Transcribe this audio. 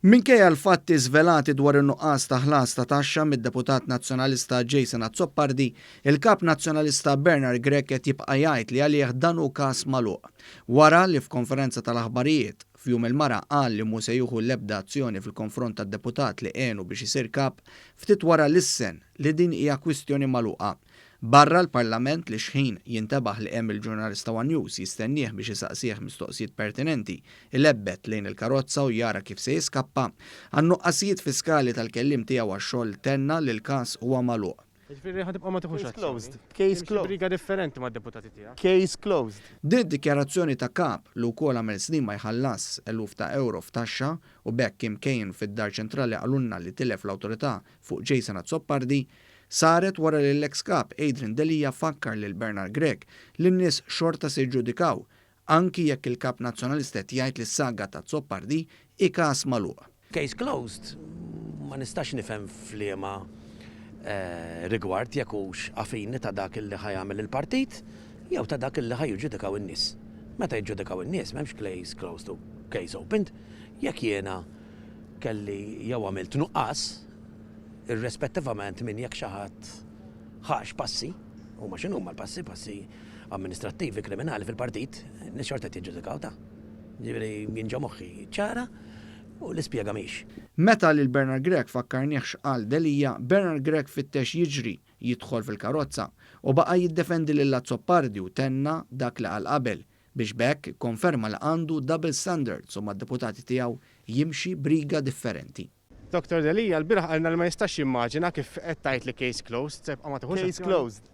Minkejja l-fatti żvelati dwar in-nuqqas ta' ħlas ta' taxxa mid-deputat nazzjonalista Jason Azzopardi, il-kap nazzjonalista Bernard Grech qed jibqa' jgħid li għalih dan hu każ magħluq. Wara li f'konferenza tal-aħbarijiet f'jum il-mara qal li mhu se jieħu l-ebda azzjoni fil-konfront tad-deputat li għenu biex isir kap, ftit wara lissen li din hija kwistjoni magħluqa. Barra l-Parlament li xħin jintabaħ li hemm il-ġurnalista One News jistennieh biex isaqsih mistoqsijiet pertinenti, il-ebbet lejn il-karozza u jara kif se jiskappa, għan-nuqqasijiet fiskali tal-kellim tiegħu għax-xogħol tenna li l-każ huwa magħluq. Ġifieri ħadibqa' ma tieħux closed. Case closed. Briga differenti mad-deputati tiegħek. Case closed. Din dikjarazzjoni ta' kap li wkoll għamel snin ma jħallas eluf ta' euro f'taxxa u bekk imkejn fid-dar ċentrali għalunna li tilef l-awtorità fuq Jason Azzopardi saret wara li l-ex kap Adrian Delija fakkar lil Bernard Grech li n-nies xorta se jġudikaw anki jekk il-kap nazzjonalista jgħid li s-saga ta' Azzopardi hi każ magħluq. Case closed, ma nistax nifhem f'liema rigward jekk hux affini ta' dak li ħajamel il-partit jew ta' dak li ħajġudikaw in-nies. Meta jġudikaw in-nies m'hemmx case closed u case opened, jekk jiena kelli jew għamilt nuqqas irrispettivament minn jekk xi ħadd ħax passi, huma x'inhuma l-passi amministrattivi kriminali fil-partit, nixxorta tiġġudikaw ta'. Ġifieri jinġa moħħi ċara u l-ispjega mhix. Meta lil Bernard Grech fakkarnieh x'qal Delija, Bernard Grech fittex jiġri jidħol fil-karozza u baqa' jiddefendi lil Azzopardi u tenna dak li qal qabel biex bekk konferma li għandu double standards u mad-deputati tiegħu jimxi briga differenti. Dr. Delija l-biraħ għalna li ma jistax jimmaġina kif qed tgħid li case closed, ma tieħux Case closed.